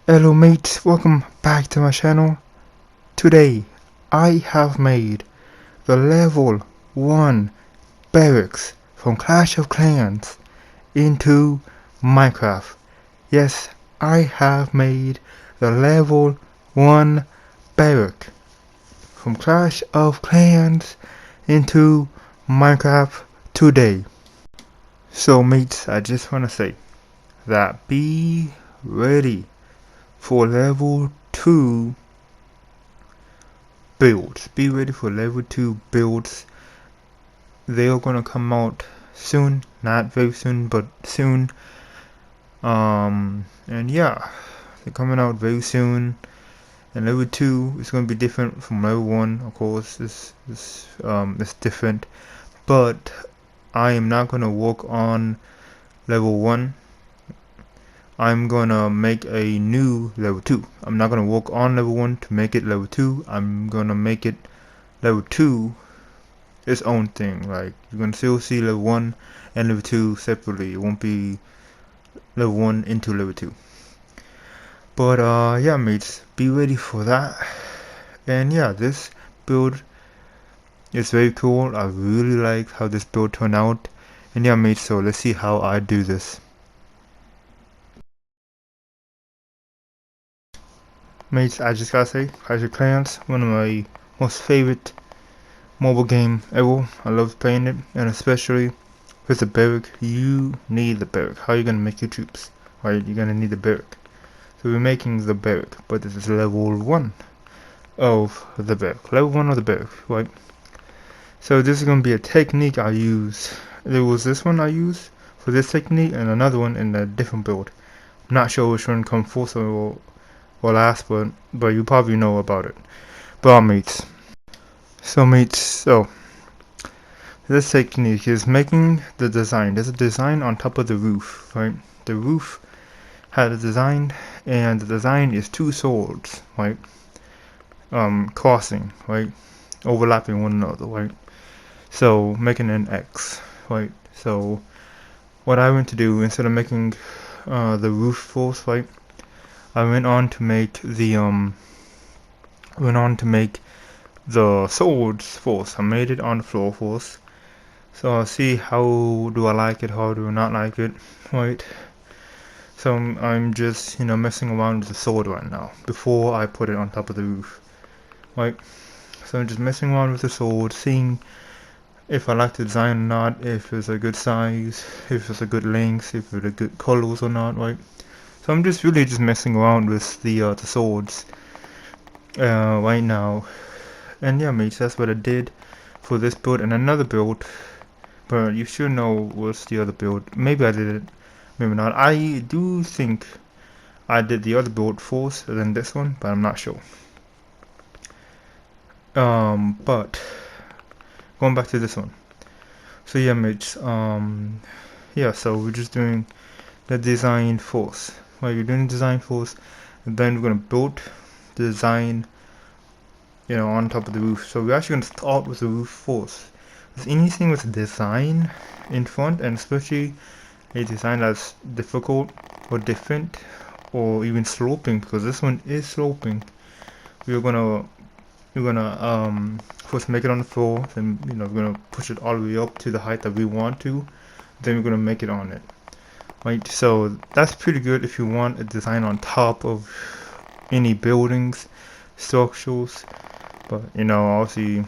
Hello mates, welcome back to my channel. Today I have made the level 1 barracks from Clash of Clans into Minecraft. Yes, I have made the level 1 barrack from Clash of Clans into Minecraft today. So mates, I just want to say that be ready for level 2 builds. Be ready for level 2 builds. They are gonna come out soon. Not very soon, but soon. And yeah, they're coming out very soon. And level 2 is gonna be different from level 1, of course. It's different. But I am not gonna work on level 1. I'm gonna make a new level 2. I'm not gonna work on level 1 to make it level 2. I'm gonna make it level 2 its own thing. Like, you're gonna still see level 1 and level 2 separately. It won't be level 1 into level 2. But yeah mates, be ready for that. And yeah, this build is very cool. I really like how this build turned out. And yeah mates, so let's see how I do this. Mates, I just gotta say, Clash of Clans, one of my most favorite mobile game ever. I love playing it, and especially with the barrack. You need the barrack. How are you gonna make your troops? Right, you're gonna need the barrack. So we're making the barrack, but this is level 1 of the barrack. Level 1 of the barrack, right? So this is gonna be a technique I use. There was this one I used for this technique, and another one in a different build. I'm not sure which one comes first or last, but you probably know about it. But mates. So this technique is making the design. There's a design on top of the roof, right? The roof had a design, and the design is two swords, right? Crossing, right? Overlapping one another, right? So making an X, right? So what I went to do, instead of making the roof first, right? I went on to make the swords first. I made it on the floor first. So I'll see how do I like it, how do I not like it, right? So I'm just, messing around with the sword right now, before I put it on top of the roof, right? So I'm just messing around with the sword, seeing if I like the design or not, if it's a good size, if it's a good length, if it's a good colors or not, right? So I'm just really just messing around with the swords right now. And yeah mates, that's what I did for this build and another build. But you should know what's the other build. Maybe I did it, maybe not. I do think I did the other build first than this one, but I'm not sure. But going back to this one. So yeah mates, yeah, so we're just doing the design first. Well, you're doing the design first, and then we're gonna build the design, on top of the roof. So we're actually gonna start with the roof first. With anything with design in front, and especially a design that's difficult or different or even sloping, because this one is sloping, we're gonna first make it on the floor, then we're gonna push it all the way up to the height that we want to, then we're gonna make it on it, right? So that's pretty good if you want a design on top of any buildings, structures. But obviously,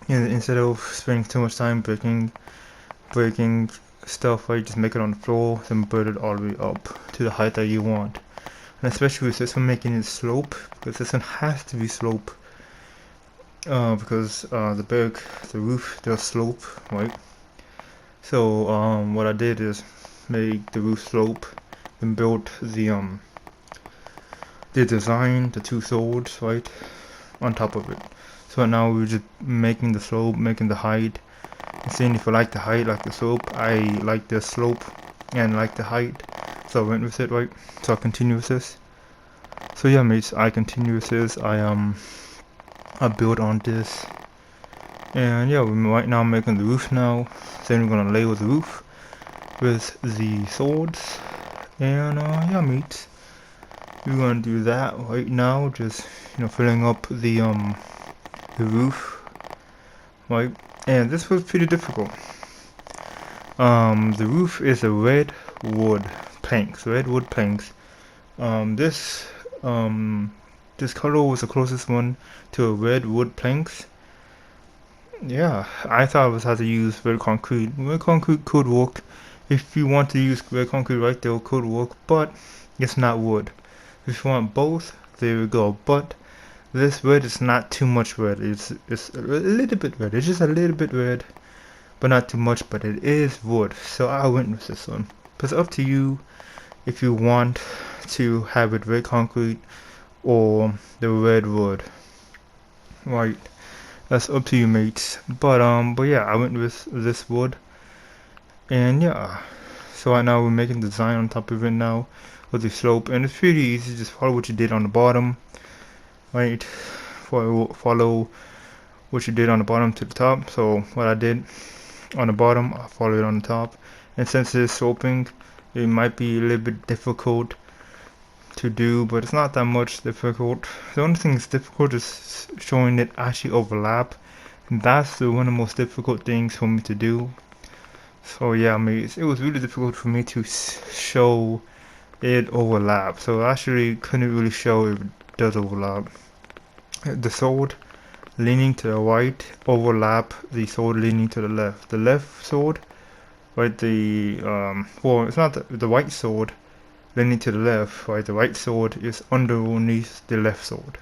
instead of spending too much time breaking stuff, right, just make it on the floor, then build it all the way up to the height that you want. And especially with this one, making it slope, because this one has to be slope, because the roof does slope, right? So what I did is make the roof slope, then built the design, the two swords, right, on top of it. So now we're just making the slope, making the height, and seeing if I like the height, like the slope. I like the slope and like the height, so I went with it, right? So I continue with this. So yeah mates, I continue with this. I build on this, and yeah, we're right now making the roof now. Then we're gonna layer the roof with the swords, and yeah mates, we're gonna do that right now, just filling up the roof, right? And this was pretty difficult. The roof is a redwood planks, redwood planks. This this color was the closest one to a redwood planks. Yeah, I thought it was how to use red concrete. Red concrete could work. If you want to use red concrete right there, it could work, but it's not wood. If you want both, there we go. But this red is not too much red. It's a little bit red. It's just a little bit red, but not too much. But it is wood, so I went with this one. But it's up to you if you want to have it red concrete or the red wood. Right, that's up to you, mates. But yeah, I went with this wood, and yeah. So right now we're making the design on top of it now with the slope, and it's pretty easy. Just follow what you did on the bottom, right? Follow what you did on the bottom to the top. So what I did on the bottom, I followed it on the top. And since it's sloping, it might be a little bit difficult to do, but it's not that much difficult. The only thing that's difficult is showing it actually overlap, and that's one of the most difficult things for me to do. So yeah, it was really difficult for me to show it overlap. So I actually couldn't really show if it does overlap. The sword leaning to the right overlap the sword leaning to the left. The left sword, right? Well, it's not the right sword leaning to the left, right? The right sword is underneath the left sword,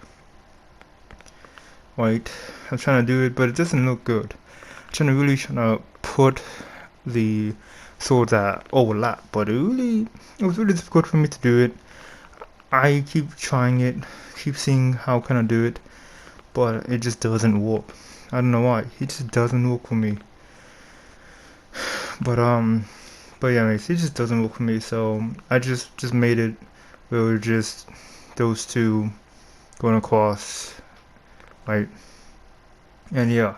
right? I'm trying to do it, but it doesn't look good. I'm trying to put the swords that overlap, but it was really difficult for me to do it. I keep trying it, keep seeing how can I do it, but it just doesn't work. I don't know why. It just doesn't work for me. But yeah, it just doesn't work for me. So I just made it where we're just those two going across, right? And yeah,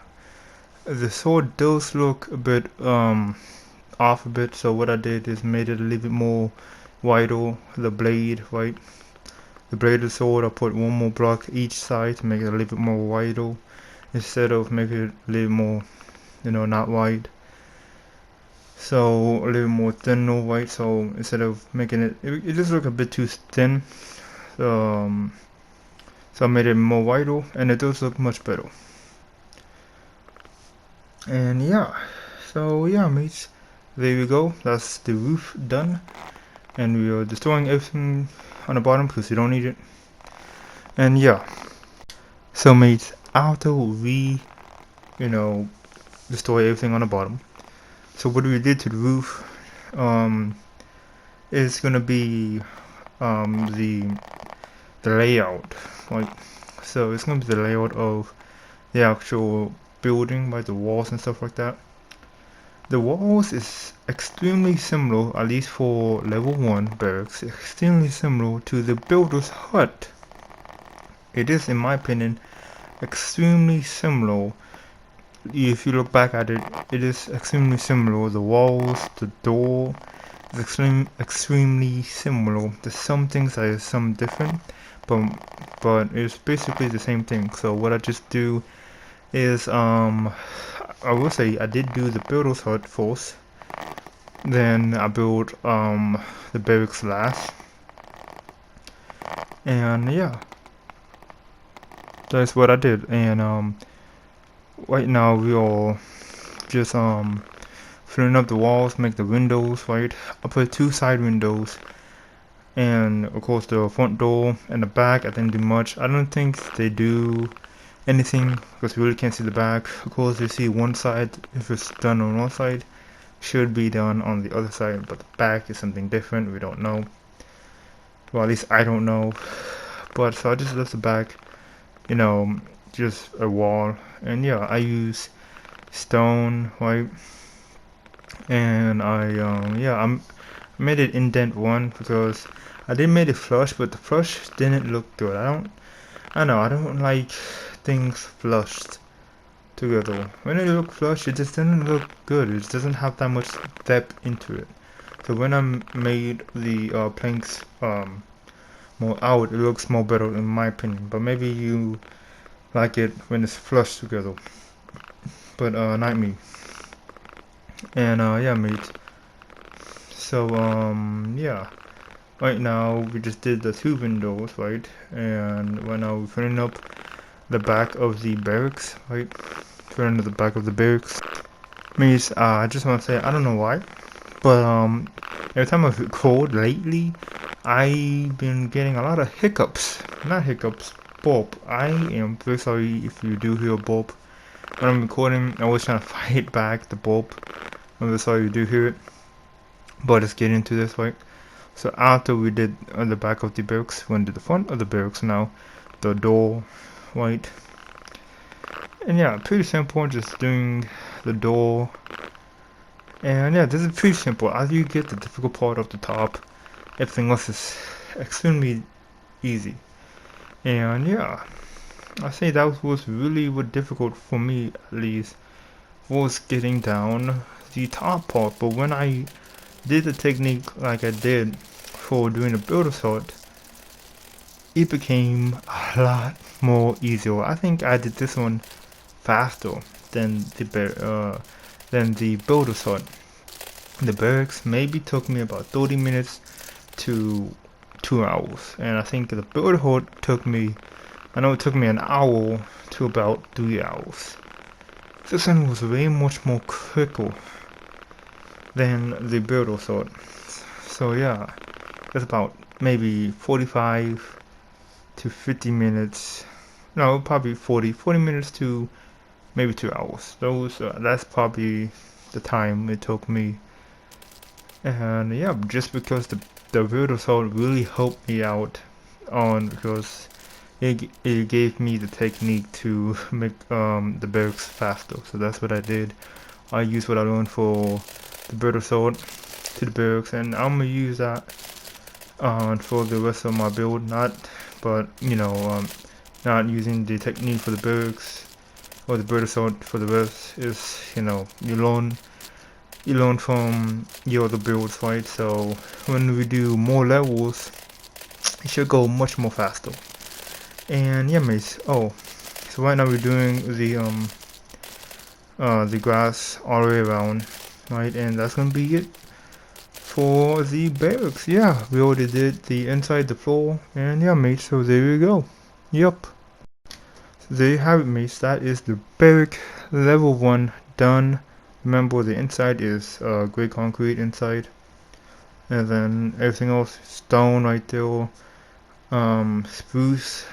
the sword does look a bit off a bit. So what I did is made it a little bit more wider. The blade, right? The blade of the sword, I put one more block each side to make it a little bit more wider, instead of making it a little more, not wide. So a little more thinner, right? So instead of making it just look a bit too thin. So I made it more wider, and it does look much better. And yeah, so yeah, mates, there we go. That's the roof done, and we are destroying everything on the bottom because we don't need it. And yeah, so mates, after we destroy everything on the bottom, so what we did to the roof is gonna be the layout, like, so it's gonna be the layout of the actual building, like the walls and stuff like that. The walls is extremely similar, at least for level 1 barracks, extremely similar to the builder's hut. It is, in my opinion, extremely similar. If you look back at it, it is extremely similar. The walls, the door is extremely similar. There's some things that is some different, but it's basically the same thing. So what I just do is I will say I did do the builder's hut first, then I built the barracks last, and yeah, that's what I did. And right now we are just filling up the walls, make the windows, right? I put 2 side windows, and of course the front door and the back. I didn't do much. I don't think they do anything because we really can't see the back. Of course you see one side. If it's done on one side, should be done on the other side, but the back is something different. We don't know. Well, at least I don't know. But so I just left the back, just a wall. And yeah, I stone, right? And I made it indent 1 because I did made it flush, but the flush didn't look good. I don't like things flushed together. When it look flush, it just didn't look good. It doesn't have that much depth into it. So when I made the planks more out. It looks more better in my opinion. But maybe you like it when it's flushed together. But not me. And yeah, mate. So yeah. Right now we just did the 2 windows, right? And right now we're filling up the back of the barracks, right? Filling up the back of the barracks. Means I just want to say I don't know why, but every time I've record lately, I've been getting a lot of hiccups. Not hiccups, burp. I am very sorry if you do hear a burp. When I'm recording, I always trying to fight back the burp. I'm very sorry you do hear it. But let's get into this, right? So after we did on the back of the barracks, we went to the front of the barracks now. The door, right? And yeah, pretty simple, just doing the door. And yeah, this is pretty simple. As you get the difficult part of the top, everything else is extremely easy. And yeah, I say that was really difficult for me, at least, was getting down the top part. But when I did the technique like I did for doing the build assault, it became a lot more easier. I think I did this one faster than the build assault. The barracks maybe took me about 30 minutes to 2 hours, and I think the build assault took me, I know it took me an hour to about 3 hours. This one was way much more quicker than the build assault. So yeah, it's about maybe 45 to 50 minutes. No, probably 40 minutes to maybe 2 hours. That's probably the time it took me. And yeah, just because the build assault really helped me out on, because it gave me the technique to make the barracks faster. So that's what I did. I used what I learned for the build assault to the barracks, and I'm gonna use that for the rest of my build. Not using the technique for the barracks or the build assault for the rest. Is you learn from your other builds, right? So when we do more levels, it should go much more faster. And yeah, mates. Oh, so right now we're doing the grass all the way around, right? And that's gonna be it for the barracks. Yeah, we already did the inside, the floor, and yeah, mates. So there you go. Yep. So there you have it, mates. That is the barrack level 1 done. Remember, the inside is gray concrete inside, and then everything else stone right there. Spruce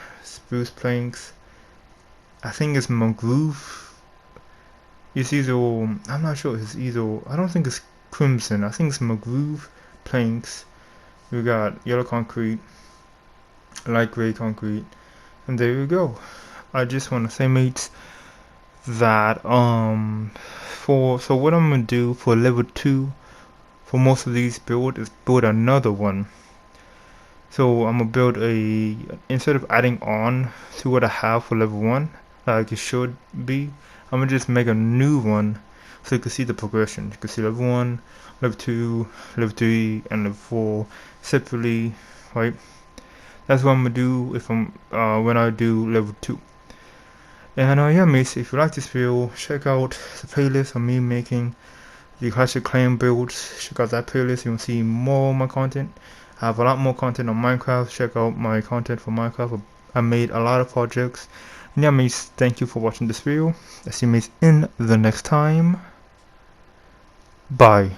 planks. I think it's mangrove. It's either, I'm not sure. It's either, I don't think it's crimson. I think it's mangrove planks. We got yellow concrete, light gray concrete, and there you go. I just want to say, mates, that so what I'm gonna do for level 2 for most of these build is build another one. So I'm gonna build instead of adding on to what I have for level 1 like it should be, I'm gonna just make a new one so you can see the progression. You can see level 1, level 2, level 3, and level 4 separately, right? That's what I'm gonna do if when I do level 2. And yeah, mates, if you like this video, check out the playlist of me making the Classic Clan builds. Check out that playlist, you'll see more of my content. I have a lot more content on Minecraft. Check out my content for Minecraft. I made a lot of projects. And yeah, mates, thank you for watching this video. I'll see you mates in the next time. Bye.